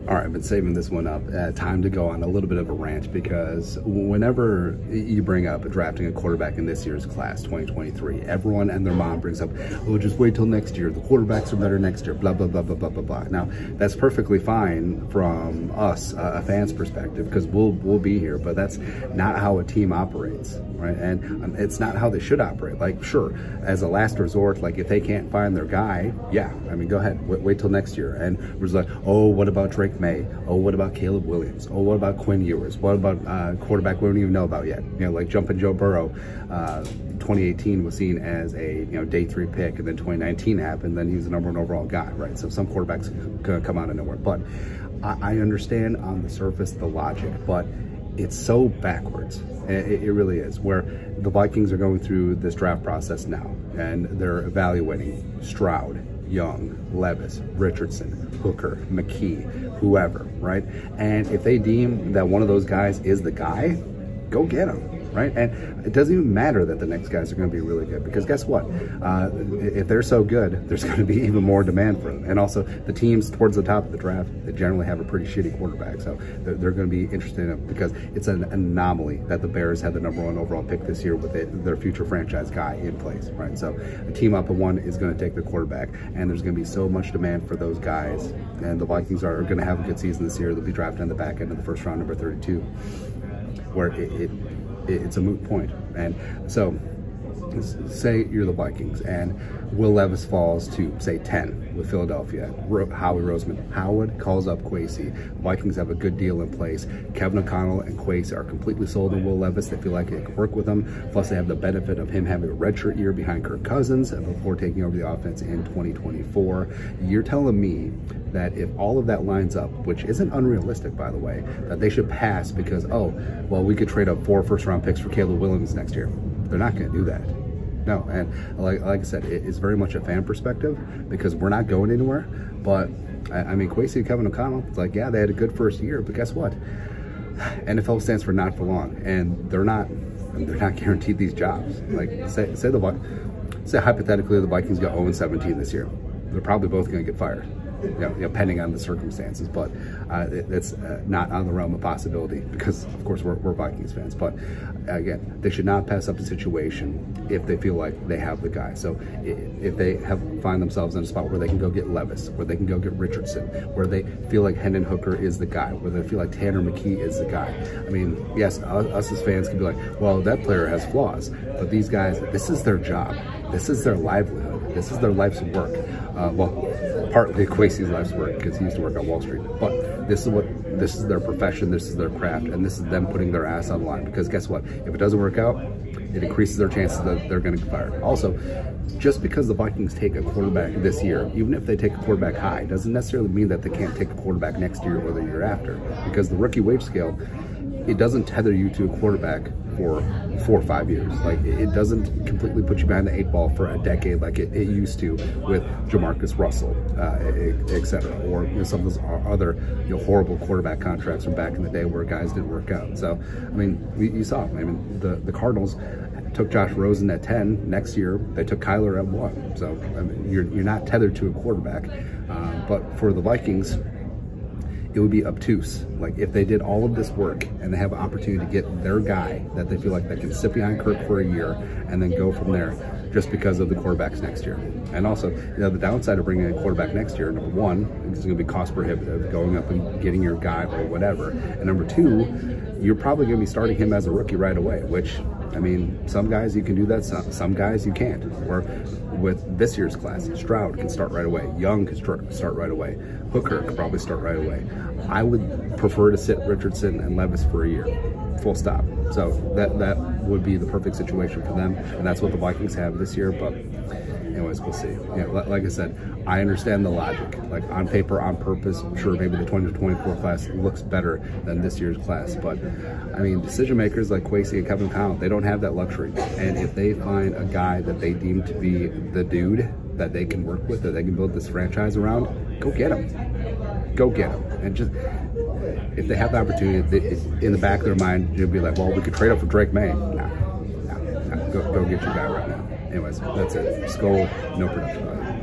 All right, I've been saving this one up. Time to go on a little bit of a rant, because whenever you bring up drafting a quarterback in this year's class, 2023, everyone and their mom brings up, oh, just wait till next year. The quarterbacks are better next year, blah, blah, blah, blah, blah, blah, blah. Now, that's perfectly fine from us, a fan's perspective, because we'll be here, but that's not how a team operates, right? And it's not how they should operate. Like, sure, as a last resort, like if they can't find their guy, yeah, I mean, go ahead, wait till next year. And we're just like, oh, what about Drake May? Oh, what about Caleb Williams? Oh, what about Quinn Ewers? What about quarterback we don't even know about yet? You know, like jumping Joe Burrow. 2018 was seen as a day 3 pick, and then 2019 happened. Then he was the #1 overall guy, right? So some quarterbacks gonna come out of nowhere. But I understand on the surface the logic, but it's so backwards. It really is. Where the Vikings are going through this draft process now, and they're evaluating Stroud, Young, Levis, Richardson, Hooker, McKee, whoever, right? And if they deem that one of those guys is the guy, go get him, right? And it doesn't even matter that the next guys are going to be really good, because guess what? If they're so good, there's going to be even more demand for them. And also, the teams towards the top of the draft, they generally have a pretty shitty quarterback, so they're going to be interested in it, because it's an anomaly that the Bears had the #1 overall pick this year with their future franchise guy in place, right? So a team up of one is going to take the quarterback, and there's going to be so much demand for those guys, and the Vikings are going to have a good season this year. They'll be drafted in the back end of the first round, number 32, where it's a moot point. And so say you're the Vikings and Will Levis falls to, say, 10 with Philadelphia. Howie Roseman. Howard calls up Kwesi. Vikings have a good deal in place. Kevin O'Connell and Kwesi are completely sold on Will Levis. They feel like they can work with him. Plus, they have the benefit of him having a redshirt year behind Kirk Cousins before taking over the offense in 2024. You're telling me that if all of that lines up, which isn't unrealistic, by the way, that they should pass because, oh, well, we could trade up 4 first-round picks for Caleb Williams next year. They're not going to do that. No, and like I said, it's very much a fan perspective, because we're not going anywhere. But I mean, Kwesi and Kevin O'Connell, it's like, yeah, they had a good first year, but guess what? NFL stands for not for long, and they're not guaranteed these jobs. Like say hypothetically the Vikings go 0-17 this year, they're probably both going to get fired. Depending on the circumstances, but it's not on the realm of possibility, because of course we're Vikings fans. But again, they should not pass up the situation if they feel like they have the guy. So if they find themselves in a spot where they can go get Levis, where they can go get Richardson, where they feel like Hendon Hooker is the guy, where they feel like Tanner McKee is the guy. I mean, yes, us as fans can be like, well, that player has flaws, but these guys, this is their job, this is their livelihood, this is their life's work. Well, partly Kwesi's life's work, because he used to work on Wall Street, but this is their profession, this is their craft, and this is them putting their ass on the line, because guess what? If it doesn't work out, it increases their chances that they're going to get fired. Also, just because the Vikings take a quarterback this year, even if they take a quarterback high, doesn't necessarily mean that they can't take a quarterback next year or the year after, because the rookie wage scale, it doesn't tether you to a quarterback for 4 or 5 years. Like, it doesn't completely put you behind the 8 ball for a decade like it used to with Jamarcus Russell, etc., or some of those other horrible quarterback contracts from back in the day where guys didn't work out. So, I mean, you saw, I mean, the Cardinals took Josh Rosen at 10. Next year, they took Kyler at 1. So, I mean, you're not tethered to a quarterback. But for the Vikings, it would be obtuse. Like, if they did all of this work and they have an opportunity to get their guy that they feel like they can sit behind Kirk for a year and then go from there, just because of the quarterbacks next year. And also, the downside of bringing a quarterback next year, number one, it's going to be cost prohibitive, going up and getting your guy or whatever. And number two, you're probably going to be starting him as a rookie right away, which, I mean, some guys you can do that, some guys you can't. Or with this year's class, Stroud can start right away, Young can start right away, Hooker could probably start right away. I would prefer to sit Richardson and Levis for a year, full stop. So that would be the perfect situation for them, and that's what the Vikings have this year. But anyways, we'll see. Like I said, I understand the logic. Like, on paper, on purpose, sure, maybe the 2024 class looks better than this year's class, but I mean, decision makers like Kwesi and Kevin O'Connell, they don't have that luxury. And if they find a guy that they deem to be the dude that they can work with, that they can build this franchise around, go get him. Go get him. And just, if they have the opportunity, in the back of their mind, you'll be like, well, we could trade up for Drake May. No. Go get your guy right now. Anyways, that's it. Skull, no production value.